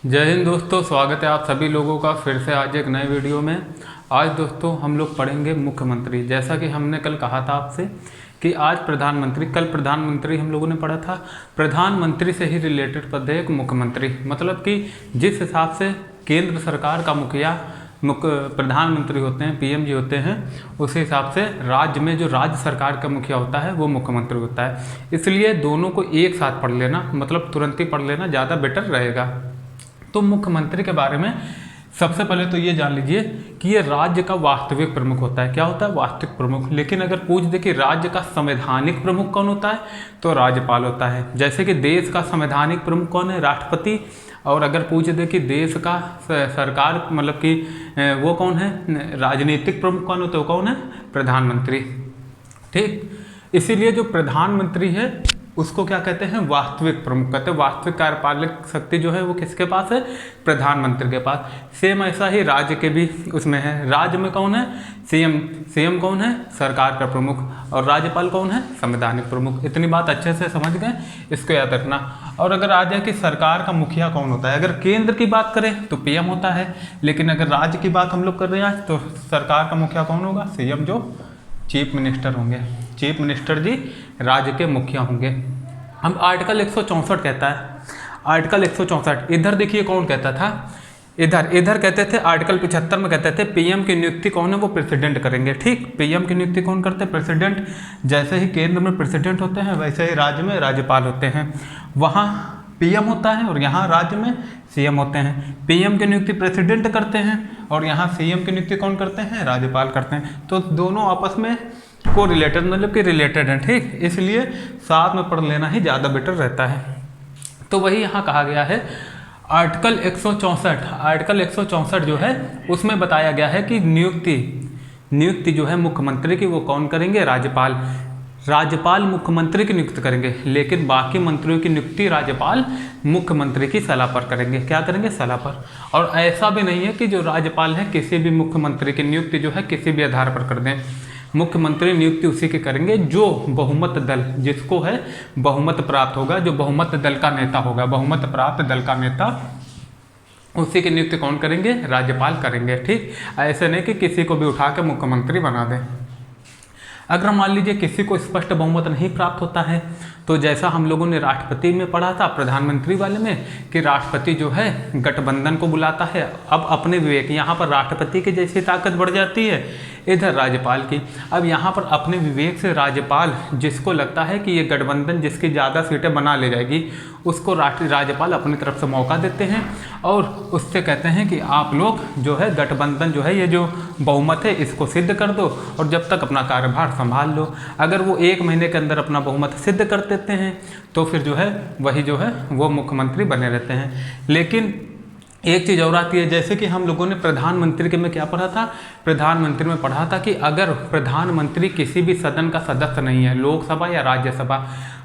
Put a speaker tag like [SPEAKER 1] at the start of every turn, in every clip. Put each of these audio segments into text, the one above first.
[SPEAKER 1] जय हिंद दोस्तों, स्वागत है आप सभी लोगों का फिर से आज एक नए वीडियो में। आज दोस्तों हम लोग पढ़ेंगे मुख्यमंत्री। जैसा कि हमने कल कहा था आपसे कि आज प्रधानमंत्री, कल प्रधानमंत्री हम लोगों ने पढ़ा था। प्रधानमंत्री से ही रिलेटेड पद है एक मुख्यमंत्री। मतलब कि जिस हिसाब से केंद्र सरकार का मुखिया प्रधानमंत्री होते हैं, पीएम जी होते हैं, उस हिसाब से राज्य में जो राज्य सरकार का मुखिया होता है वो मुख्यमंत्री होता है। इसलिए दोनों को एक साथ पढ़ लेना, मतलब तुरंत ही पढ़ लेना ज़्यादा बेटर रहेगा। तो मुख्यमंत्री के बारे में सबसे पहले तो ये जान लीजिए कि ये राज्य का वास्तविक प्रमुख होता है। क्या होता है? वास्तविक प्रमुख। लेकिन अगर पूछ दे कि राज्य का संवैधानिक प्रमुख कौन होता है, तो राज्यपाल होता है। जैसे कि देश का संवैधानिक प्रमुख कौन है? राष्ट्रपति। और अगर पूछ दे कि देश का सरकार, मतलब कि वो कौन है, राजनीतिक प्रमुख कौन होता है, वो कौन है? प्रधानमंत्री। ठीक, इसीलिए जो प्रधानमंत्री है उसको क्या कहते हैं? वास्तविक प्रमुख कहते हैं। वास्तविक कार्यपालक शक्ति जो है वो किसके पास है? प्रधानमंत्री के पास। सेम ऐसा ही राज्य के भी उसमें है। राज्य में कौन है? सीएम। सीएम कौन है? सरकार का प्रमुख। और राज्यपाल कौन है? संवैधानिक प्रमुख। इतनी बात अच्छे से समझ गए, इसको याद रखना। और अगर आ जाए कि सरकार का मुखिया कौन होता है, अगर केंद्र की बात करें तो पीएम होता है। लेकिन अगर राज्य की बात हम लोग कर रहे हैं आज, तो सरकार का मुखिया कौन होगा? सीएम, जो चीफ मिनिस्टर होंगे। चीफ मिनिस्टर जी राज्य के मुखिया होंगे। अब आर्टिकल 164 कहता है, आर्टिकल 164 इधर देखिए कौन कहता था, इधर कहते थे आर्टिकल 75 में कहते थे पीएम की नियुक्ति कौन है? वो प्रेसिडेंट करेंगे। ठीक, पीएम की नियुक्ति कौन करते हैं? प्रेसिडेंट। जैसे ही केंद्र में प्रेसिडेंट होते हैं वैसे ही राज्य में राज्यपाल होते हैं। वहाँ पीएम होता है और यहाँ राज्य में सीएम होते हैं। पीएम की नियुक्ति प्रेसिडेंट करते हैं और यहाँ सीएम की नियुक्ति कौन करते हैं? राज्यपाल करते हैं। तो दोनों आपस में को रिलेटेड, मतलब कि रिलेटेड है। ठीक, इसलिए साथ में पढ़ लेना ही ज़्यादा बेटर रहता है। तो वही यहाँ कहा गया है आर्टिकल 164। आर्टिकल 164 जो है उसमें बताया गया है कि नियुक्ति जो है मुख्यमंत्री की वो कौन करेंगे? राज्यपाल। राज्यपाल मुख्यमंत्री की नियुक्ति करेंगे, लेकिन बाकी मंत्रियों की नियुक्ति राज्यपाल मुख्यमंत्री की सलाह पर करेंगे। क्या करेंगे? सलाह पर। और ऐसा भी नहीं है कि जो राज्यपाल है किसी भी मुख्यमंत्री की नियुक्ति जो है किसी भी आधार पर कर दें। मुख्यमंत्री नियुक्ति उसी के करेंगे जो बहुमत दल, जिसको है बहुमत प्राप्त होगा, जो बहुमत दल का नेता होगा, बहुमत प्राप्त दल का नेता, उसी की नियुक्ति कौन करेंगे? राज्यपाल करेंगे। ठीक, ऐसे नहीं कि किसी को भी उठा के मुख्यमंत्री बना दें। अगर मान लीजिए किसी को स्पष्ट बहुमत नहीं प्राप्त होता है, तो जैसा हम लोगों ने राष्ट्रपति में पढ़ा था, प्रधानमंत्री वाले में, कि राष्ट्रपति जो है गठबंधन को बुलाता है। अब अपने विवेक, यहाँ पर राष्ट्रपति की जैसी ताकत बढ़ जाती है, इधर राज्यपाल की। अब यहाँ पर अपने विवेक से राज्यपाल, जिसको लगता है कि ये गठबंधन जिसकी ज़्यादा सीटें बना ले जाएगी, उसको राज्यपाल अपनी तरफ से मौका देते हैं और उससे कहते हैं कि आप लोग जो है गठबंधन जो है, ये जो बहुमत है इसको सिद्ध कर दो और जब तक अपना कार्यभार संभाल लो। अगर वो 1 महीने के अंदर अपना बहुमत सिद्ध कर देते हैं तो फिर जो है वही जो है वो मुख्यमंत्री बने रहते हैं। लेकिन एक चीज़ और आती है, जैसे कि हम लोगों ने प्रधानमंत्री के में क्या पढ़ा था? प्रधानमंत्री में पढ़ा था कि अगर प्रधानमंत्री किसी भी सदन का सदस्य नहीं है, लोकसभा या राज्यसभा।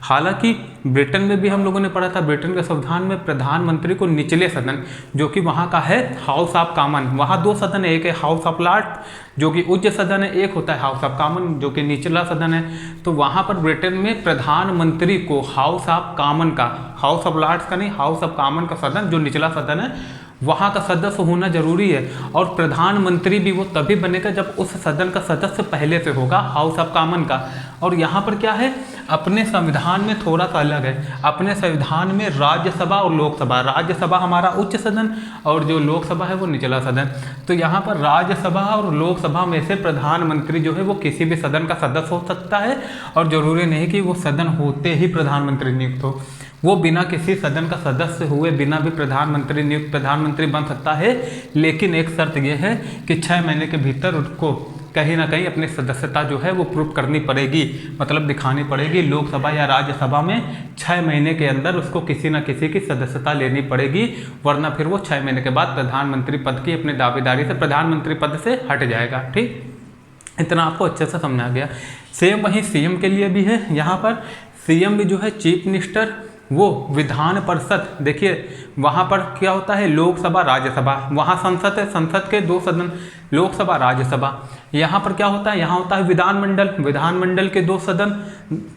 [SPEAKER 1] हालांकि ब्रिटेन में भी हम लोगों ने पढ़ा था, ब्रिटेन के संविधान में प्रधानमंत्री को निचले सदन, जो कि वहाँ का है हाउस ऑफ कॉमन, वहाँ 2 सदन है, एक है हाउस ऑफ लॉर्ड्स जो कि उच्च सदन है, एक होता है हाउस ऑफ कॉमन जो कि निचला सदन है। तो वहाँ पर ब्रिटेन में प्रधानमंत्री को हाउस ऑफ कॉमन का, हाउस ऑफ लॉर्ड्स का नहीं, हाउस ऑफ कॉमन का सदन जो निचला सदन है वहाँ का सदस्य होना जरूरी है। और प्रधानमंत्री भी वो तभी बनेगा जब उस सदन का सदस्य पहले से होगा, हाउस ऑफ कॉमन का। और यहाँ पर क्या है, अपने संविधान में थोड़ा सा अलग है। अपने संविधान में राज्यसभा और लोकसभा, राज्यसभा हमारा उच्च सदन और जो लोकसभा है वो निचला सदन। तो यहाँ पर राज्यसभा और लोकसभा में से प्रधानमंत्री जो है वो किसी भी सदन का सदस्य हो सकता है और जरूरी नहीं कि वो सदन होते ही प्रधानमंत्री नियुक्त हो। वो बिना किसी सदन का सदस्य हुए बिना भी प्रधानमंत्री नियुक्त प्रधानमंत्री बन सकता है। लेकिन एक शर्त यह है कि 6 महीने के भीतर उसको कहीं ना कहीं अपनी सदस्यता जो है वो प्रूव करनी पड़ेगी, मतलब दिखानी पड़ेगी। लोकसभा या राज्यसभा में 6 महीने के अंदर उसको किसी न किसी की सदस्यता लेनी पड़ेगी, वरना फिर वो 6 महीने के बाद प्रधानमंत्री पद की अपनी दावेदारी से प्रधानमंत्री पद से हट जाएगा। ठीक, इतना आपको अच्छे से समझा गया। सेम वहीं सीएम के लिए भी है। यहाँ पर सीएम भी जो है चीफ मिनिस्टर वो विधान परिषद, देखिए वहाँ पर क्या होता है, लोकसभा राज्यसभा, वहाँ संसद है, संसद के 2 सदन, लोकसभा राज्यसभा। यहाँ पर क्या होता है, यहाँ होता है विधानमंडल, विधानमंडल के 2 सदन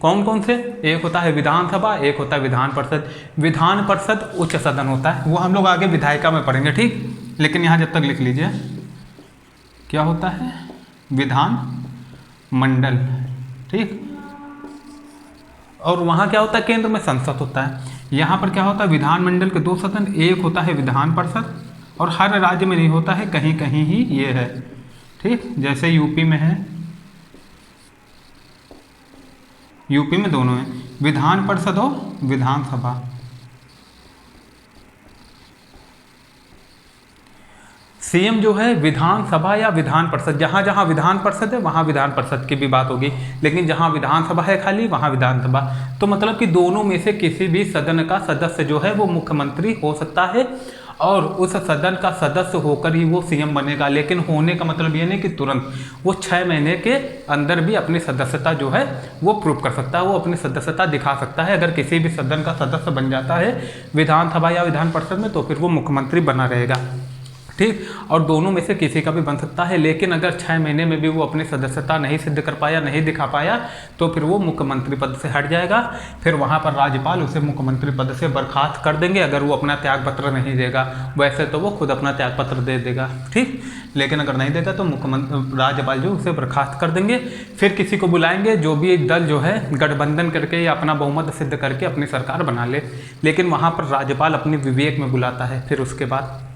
[SPEAKER 1] कौन कौन से, एक होता है विधानसभा, एक होता है विधान परिषद। विधान परिषद उच्च सदन होता है, वो हम लोग आगे विधायिका में पढ़ेंगे, ठीक। लेकिन यहाँ जब तक लिख लीजिए क्या होता है, विधान मंडल, ठीक। और वहाँ क्या होता है, केंद्र में संसद होता है। यहाँ पर क्या होता है, विधानमंडल के 2 सदन, एक होता है विधान परिषद, और हर राज्य में नहीं होता है, कहीं कहीं ही ये है, ठीक। जैसे यूपी में है, यूपी में दोनों है, विधान परिषद और विधानसभा। सीएम जो है विधानसभा या विधान परिषद, जहाँ जहाँ विधान परिषद है वहाँ विधान परिषद की भी बात होगी, लेकिन जहाँ विधानसभा है खाली वहाँ विधानसभा। तो मतलब कि दोनों में से किसी भी सदन का सदस्य जो है वो मुख्यमंत्री हो सकता है, और उस सदन का सदस्य होकर ही वो सीएम बनेगा। लेकिन होने का मतलब ये नहीं कि तुरंत, वो 6 महीने के अंदर भी अपनी सदस्यता जो है वो प्रूव कर सकता है, वो अपनी सदस्यता दिखा सकता है। अगर किसी भी सदन का सदस्य बन जाता है विधानसभा या विधान परिषद में, तो फिर वो मुख्यमंत्री बना रहेगा, ठीक। और दोनों में से किसी का भी बन सकता है, लेकिन अगर 6 महीने में भी वो अपनी सदस्यता नहीं सिद्ध कर पाया, नहीं दिखा पाया, तो फिर वो मुख्यमंत्री पद से हट जाएगा। फिर वहाँ पर राज्यपाल उसे मुख्यमंत्री पद से बर्खास्त कर देंगे, अगर वो अपना त्याग पत्र नहीं देगा। वैसे तो वो खुद अपना त्याग पत्र दे देगा, ठीक। लेकिन अगर नहीं देगा तो राज्यपाल जो उसे बर्खास्त कर देंगे। फिर किसी को बुलाएंगे, जो भी दल जो है गठबंधन करके या अपना बहुमत सिद्ध करके अपनी सरकार बना ले, लेकिन वहाँ पर राज्यपाल अपने विवेक में बुलाता है। फिर उसके बाद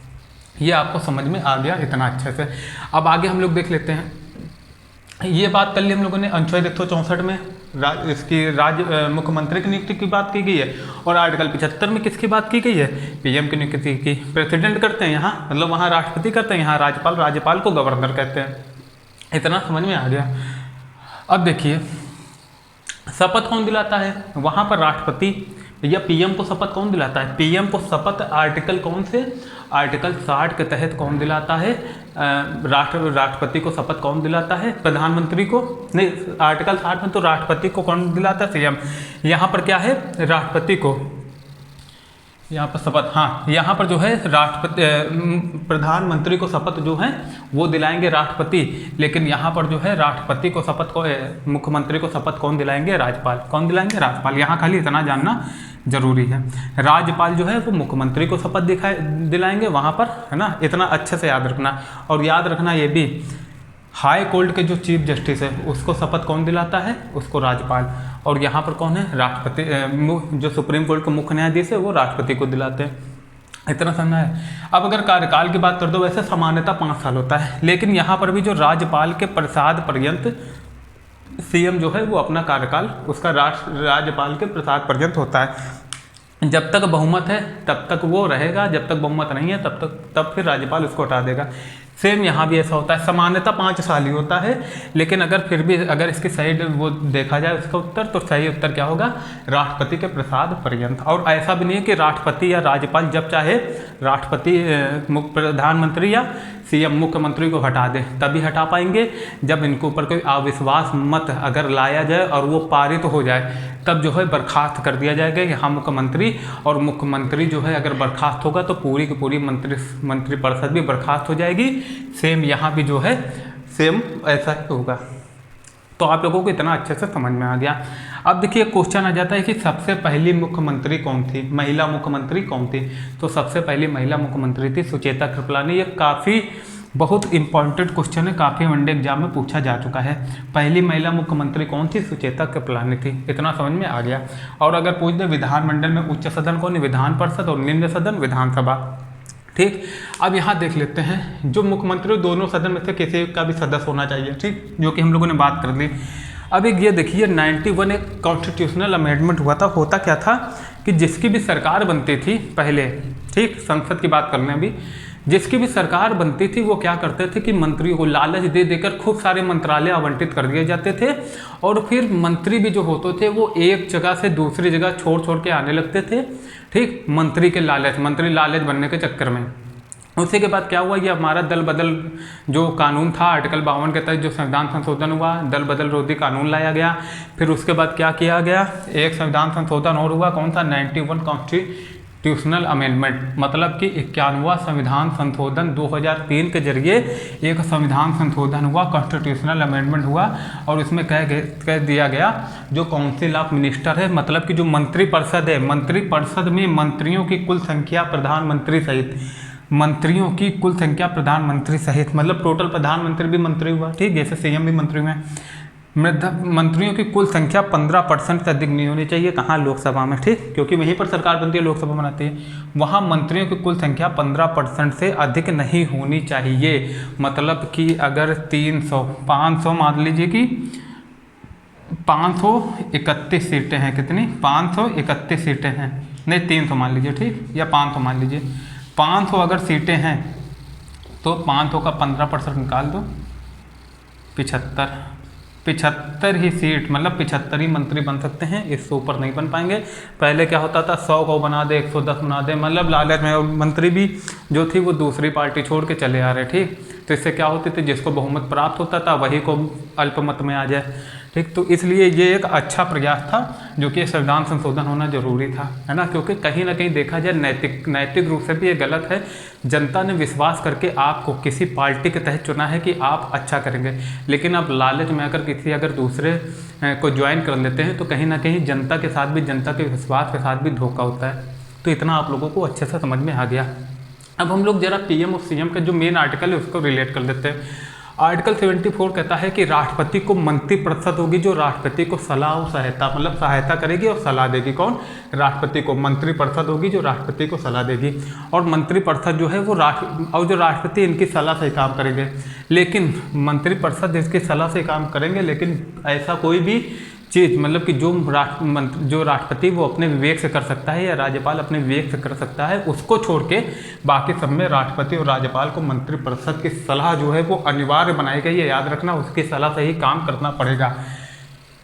[SPEAKER 1] ये आपको समझ में आ गया इतना अच्छे से। अब आगे हम लोग देख लेते हैं। ये बात कर ली हम लोगों ने अनुच्छेद 164 में इसकी राज्य मुख्यमंत्री की नियुक्ति की बात की गई है, और आर्टिकल 75 में किसकी बात की गई है, पीएम की नियुक्ति की। प्रेसिडेंट करते हैं यहाँ, मतलब वहाँ राष्ट्रपति करते हैं, यहाँ राज्यपाल को गवर्नर कहते हैं। इतना समझ में आ गया। अब देखिए शपथ कौन दिलाता है, वहाँ पर राष्ट्रपति या पीएम को शपथ कौन दिलाता है, पीएम को शपथ आर्टिकल कौन से, आर्टिकल 60 के तहत कौन दिलाता है, राष्ट्रपति को शपथ कौन दिलाता है, प्रधानमंत्री को नहीं, आर्टिकल 60 में तो राष्ट्रपति को कौन दिलाता है, सीएम। यहाँ पर क्या है, राष्ट्रपति को, यहाँ पर शपथ, हाँ यहाँ पर जो है राष्ट्रपति, प्रधानमंत्री को शपथ जो है वो दिलाएंगे राष्ट्रपति, लेकिन यहाँ पर जो है राष्ट्रपति को शपथ को, मुख्यमंत्री को शपथ कौन दिलाएंगे, राज्यपाल। कौन दिलाएंगे, राज्यपाल। यहाँ खाली इतना जानना जरूरी है। राज्यपाल जो है वो मुख्यमंत्री को शपथ दिलाएंगे वहाँ पर, है ना। इतना अच्छे से याद रखना। और याद रखना ये भी, हाई कोर्ट के जो चीफ जस्टिस है उसको शपथ कौन दिलाता है, उसको राज्यपाल। और यहाँ पर कौन है, राष्ट्रपति। जो सुप्रीम कोर्ट के मुख्य न्यायाधीश है वो राष्ट्रपति को दिलाते हैं। इतना समझना है। अब अगर कार्यकाल की बात कर दो, वैसे सामान्यतः 5 साल होता है, लेकिन यहाँ पर भी जो राज्यपाल के प्रसाद पर्यंत सीएम जो है वो अपना कार्यकाल उसका राज्यपाल के प्रसाद पर्यंत होता है। जब तक बहुमत है तब तक वो रहेगा, जब तक बहुमत नहीं है तब फिर राज्यपाल उसको हटा देगा। सेम यहाँ भी ऐसा होता है, सामान्यतः 5 साल ही होता है, लेकिन अगर फिर भी अगर इसकी सही वो देखा जाए उसका उत्तर, तो सही उत्तर क्या होगा, राष्ट्रपति के प्रसाद पर्यंत। और ऐसा भी नहीं है कि राष्ट्रपति या राज्यपाल जब चाहे राष्ट्रपति प्रधानमंत्री या सीएम मुख्यमंत्री को हटा दे, तभी हटा पाएंगे जब इनके ऊपर कोई अविश्वास मत अगर लाया जाए और वो पारित हो जाए, तब जो है बर्खास्त कर दिया जाएगा यहाँ मुख्यमंत्री। और मुख्यमंत्री जो है अगर बर्खास्त होगा तो पूरी की पूरी मंत्रिपरिषद भी बर्खास्त हो जाएगी। सेम यहाँ भी जो है सेम ऐसा ही होगा। तो आप लोगों को इतना अच्छे से समझ में आ गया। अब देखिए क्वेश्चन आ जाता है कि सबसे पहली मुख्यमंत्री कौन थी, महिला मुख्यमंत्री कौन थी। तो सबसे पहली महिला मुख्यमंत्री थी सुचेता कृपलानी। ये काफ़ी बहुत इंपॉर्टेंट क्वेश्चन है, काफ़ी वनडे एग्जाम में पूछा जा चुका है। पहली महिला मुख्यमंत्री कौन थी, सुचेता कृपलानी थी। इतना समझ में आ गया। और अगर पूछ दे विधानमंडल में उच्च सदन कौन है, विधान परिषद, और निम्न सदन विधानसभा, ठीक। अब यहाँ देख लेते हैं जो मुख्यमंत्री दोनों सदन में से किसी का भी सदस्य होना चाहिए, ठीक, जो कि हम लोगों ने बात कर ली। अब एक ये देखिए 91 एक कॉन्स्टिट्यूशनल अमेंडमेंट हुआ था। होता क्या था कि जिसकी भी सरकार बनती थी पहले, ठीक, संसद की बात करने भी, जिसकी भी सरकार बनती थी वो क्या करते थे कि मंत्रियों को लालच दे देकर खूब सारे मंत्रालय आवंटित कर दिए जाते थे, और फिर मंत्री भी जो होते थे वो एक जगह से दूसरी जगह छोड़ छोड़ के आने लगते थे, ठीक, मंत्री लालच बनने के चक्कर में। उसी के बाद क्या हुआ, ये हमारा दल बदल जो कानून था आर्टिकल 52 के तहत जो संविधान संशोधन हुआ, दल बदल रोधी कानून लाया गया। फिर उसके बाद क्या किया गया, एक संविधान संशोधन और हुआ, कौन सा, 91 कॉन्स्टिट्यूशनल अमेंडमेंट, मतलब कि 91वां संविधान संशोधन 2003 के जरिए एक संविधान संशोधन हुआ, कॉन्स्टिट्यूशनल अमेंडमेंट हुआ। और इसमें कह दिया गया जो काउंसिल ऑफ मिनिस्टर है, मतलब कि जो मंत्रिपरिषद है, मंत्रिपरिषद में मंत्रियों की कुल संख्या प्रधानमंत्री सहित, मंत्रियों की कुल संख्या प्रधानमंत्री सहित, मतलब टोटल प्रधानमंत्री भी मंत्री हुआ, ठीक, जैसे सीएम भी मंत्री हुए, मंत्रियों की कुल संख्या 15% से अधिक नहीं होनी चाहिए। कहाँ, लोकसभा में, ठीक, क्योंकि वहीं पर सरकार बनती है, लोकसभा बनाती है, वहाँ मंत्रियों की कुल संख्या 15% से अधिक नहीं होनी चाहिए। मतलब कि अगर 500 मान लीजिए कि 531 सीटें हैं, कितनी, 531 सीटें हैं, नहीं 300 मान लीजिए, ठीक, या 500 मान लीजिए, 500 अगर सीटें हैं तो 500 का 15% निकाल दो, 75 ही सीट, मतलब 75 ही मंत्री बन सकते हैं, इससे ऊपर नहीं बन पाएंगे। पहले क्या होता था, 100 को बना दे, 110 बना दे, मतलब लालच में मंत्री भी जो थी वो दूसरी पार्टी छोड़ के चले आ रहे, ठीक। तो इससे क्या होती थी, जिसको बहुमत प्राप्त होता था वही को अल्पमत में आ जाए, ठीक। तो इसलिए ये एक अच्छा प्रयास था जो कि संविधान संशोधन होना जरूरी था, है ना, क्योंकि कहीं ना कहीं देखा जाए नैतिक रूप से भी ये गलत है। जनता ने विश्वास करके आपको किसी पार्टी के तहत चुना है कि आप अच्छा करेंगे, लेकिन आप लालच में आकर किसी अगर दूसरे को ज्वाइन कर लेते हैं तो कहीं ना कहीं जनता के साथ भी, जनता के विश्वास के साथ भी धोखा होता है। तो इतना आप लोगों को अच्छे से समझ में आ गया। अब हम लोग जरा पीएम और सीएम का जो मेन आर्टिकल है उसको रिलेट कर लेते हैं। आर्टिकल 74 कहता है कि राष्ट्रपति को मंत्रिपरिषद होगी जो राष्ट्रपति को सलाह और सहायता, मतलब सहायता करेगी और सलाह देगी। कौन, राष्ट्रपति को मंत्रिपरिषद होगी जो राष्ट्रपति को सलाह देगी। और मंत्रिपरिषद जो है वो जो राष्ट्रपति इनकी सलाह से काम करेंगे, लेकिन मंत्रिपरिषद इसकी सलाह से काम करेंगे, लेकिन ऐसा कोई भी चीज़, मतलब कि जो राष्ट्रपति वो अपने विवेक से कर सकता है या राज्यपाल अपने विवेक से कर सकता है, उसको छोड़ के बाकी सब में राष्ट्रपति और राज्यपाल को मंत्रिपरिषद की सलाह जो है वो अनिवार्य बनाई गई है। याद रखना, उसकी सलाह से ही काम करना पड़ेगा।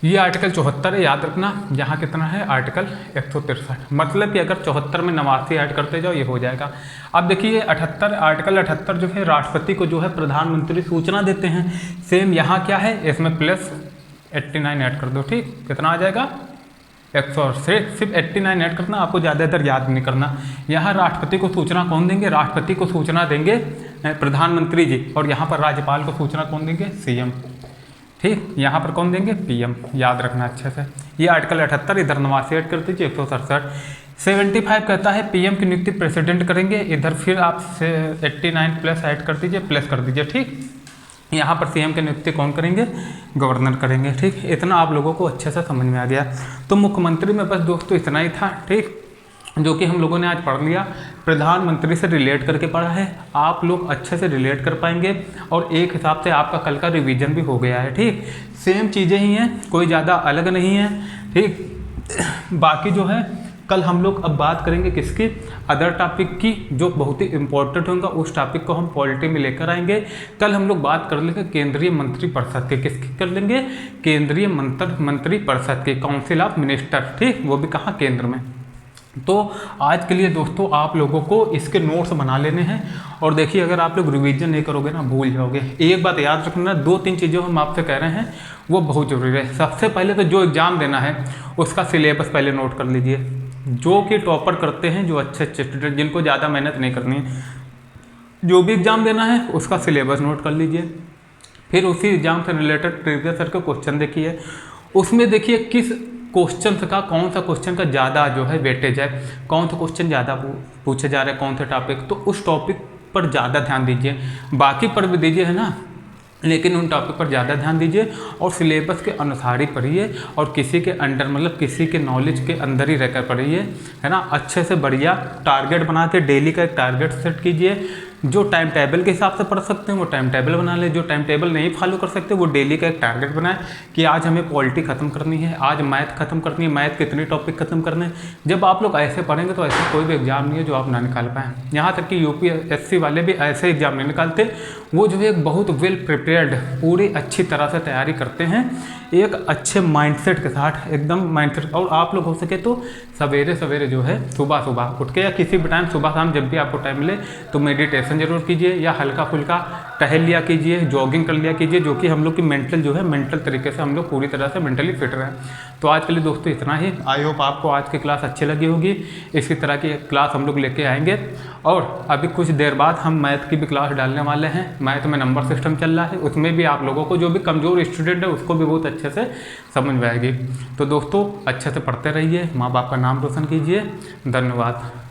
[SPEAKER 1] ये आर्टिकल 74 है, याद रखना। यहाँ कितना है, आर्टिकल 163, मतलब कि अगर 74 में 89 ऐड करते जाओ ये हो जाएगा। अब देखिए आर्टिकल 78 जो है राष्ट्रपति को जो है प्रधानमंत्री सूचना देते हैं। सेम यहाँ क्या है, इसमें प्लस 89 ऐड कर दो, ठीक, कितना आ जाएगा, 100 से सिर्फ 89 ऐड करना, आपको ज़्यादा इधर याद नहीं करना। यहाँ राष्ट्रपति को सूचना कौन देंगे, राष्ट्रपति को सूचना देंगे प्रधानमंत्री जी, और यहाँ पर राज्यपाल को सूचना कौन देंगे, सीएम, ठीक। यहाँ पर कौन देंगे, पीएम, याद रखना अच्छे से। ये आर्टिकल 78, इधर 89 ऐड कर दीजिए, 167। 75 कहता है पीएम की नियुक्ति प्रेसिडेंट करेंगे, इधर फिर आप 89 प्लस ऐड कर दीजिए, प्लस कर दीजिए, ठीक। यहाँ पर सीएम की नियुक्ति कौन करेंगे, गवर्नर करेंगे, ठीक। इतना आप लोगों को अच्छे से समझ में आ गया। तो मुख्यमंत्री में बस दोस्तों इतना ही था, ठीक, जो कि हम लोगों ने आज पढ़ लिया। प्रधानमंत्री से रिलेट करके पढ़ा है, आप लोग अच्छे से रिलेट कर पाएंगे और एक हिसाब से आपका कल का रिवीजन भी हो गया है, ठीक। सेम चीज़ें ही हैं, कोई ज़्यादा अलग नहीं है, ठीक। बाकी जो है कल हम लोग अब बात करेंगे किसकी, अदर टॉपिक की, जो बहुत ही इंपॉर्टेंट होगा। उस टॉपिक को हम पॉलिटी में लेकर आएंगे। कल हम लोग बात कर लेंगे केंद्रीय मंत्रिपरिषद के, किसकी कर लेंगे, केंद्रीय मंत्रिपरिषद के, काउंसिल ऑफ मिनिस्टर, ठीक, वो भी कहाँ, केंद्र में। तो आज के लिए दोस्तों आप लोगों को इसके नोट्स बना लेने हैं। और देखिए अगर आप लोग रिवीजन नहीं करोगे ना भूल जाओगे। एक बात याद रखना, 2-3 चीज़ें हम आपसे कह रहे हैं वो बहुत ज़रूरी है। सबसे पहले तो जो एग्ज़ाम देना है उसका सिलेबस पहले नोट कर लीजिए। जो कि टॉपर करते हैं, जो अच्छे स्टूडेंट, जिनको ज़्यादा मेहनत नहीं करनी है, जो भी एग्ज़ाम देना है उसका सिलेबस नोट कर लीजिए। फिर उसी एग्ज़ाम से रिलेटेड प्रीवियस ईयर का क्वेश्चन देखिए, उसमें देखिए किस क्वेश्चन का, कौन सा क्वेश्चन का ज़्यादा जो है वेटेज है, कौन सा क्वेश्चन ज़्यादा पूछे जा रहे हैं, कौन सा टॉपिक, तो उस टॉपिक पर ज़्यादा ध्यान दीजिए। बाकी पर भी दीजिए, है ना, लेकिन उन टॉपिक पर ज़्यादा ध्यान दीजिए और सिलेबस के अनुसार ही पढ़िए और किसी के अंडर, मतलब किसी के नॉलेज के अंदर ही रहकर पढ़िए, है ना। अच्छे से बढ़िया टारगेट बना के डेली का एक टारगेट सेट कीजिए। जो टाइम टेबल के हिसाब से पढ़ सकते हैं वो टाइम टेबल बना ले, जो टाइम टेबल नहीं फॉलो कर सकते वो डेली का एक टारगेट बनाए कि आज हमें पॉलिटी खत्म करनी है, आज मैथ खत्म करनी है, मैथ कितने टॉपिक खत्म करने हैं। जब आप लोग ऐसे पढ़ेंगे तो ऐसे कोई भी एग्जाम नहीं है जो आप ना निकाल पाएँ। यहाँ तक कि यूपीएससी वाले भी ऐसे एग्जाम नहीं निकालते, वो जो है बहुत वेल प्रिपेयर्ड, पूरी अच्छी तरह से तैयारी करते हैं, एक अच्छे माइंडसेट के साथ, एकदम माइंडसेट। और आप लोग हो सके तो सवेरे सवेरे जो है सुबह सुबह उठ के या किसी भी टाइम, सुबह शाम जब भी आपको टाइम मिले तो मेडिटेशन मेडिटेशन जरूर कीजिए या हल्का फुल्का टहल लिया कीजिए, जॉगिंग कर लिया कीजिए, जो कि हम लोग की मेंटल जो है मेंटल तरीके से हम लोग पूरी तरह से मेंटली फिट रहें। तो आज के लिए दोस्तों इतना ही। आई होप आपको आज की क्लास अच्छी लगी होगी। इसी तरह की क्लास हम लोग लेके आएंगे और अभी कुछ देर बाद हम मैथ की भी क्लास डालने वाले हैं। मैथ में नंबर सिस्टम चल रहा है, उसमें भी आप लोगों को जो भी कमज़ोर स्टूडेंट है उसको भी बहुत अच्छे से समझ में आएगी। तो दोस्तों अच्छे से पढ़ते रहिए, माँ बाप का नाम रोशन कीजिए। धन्यवाद।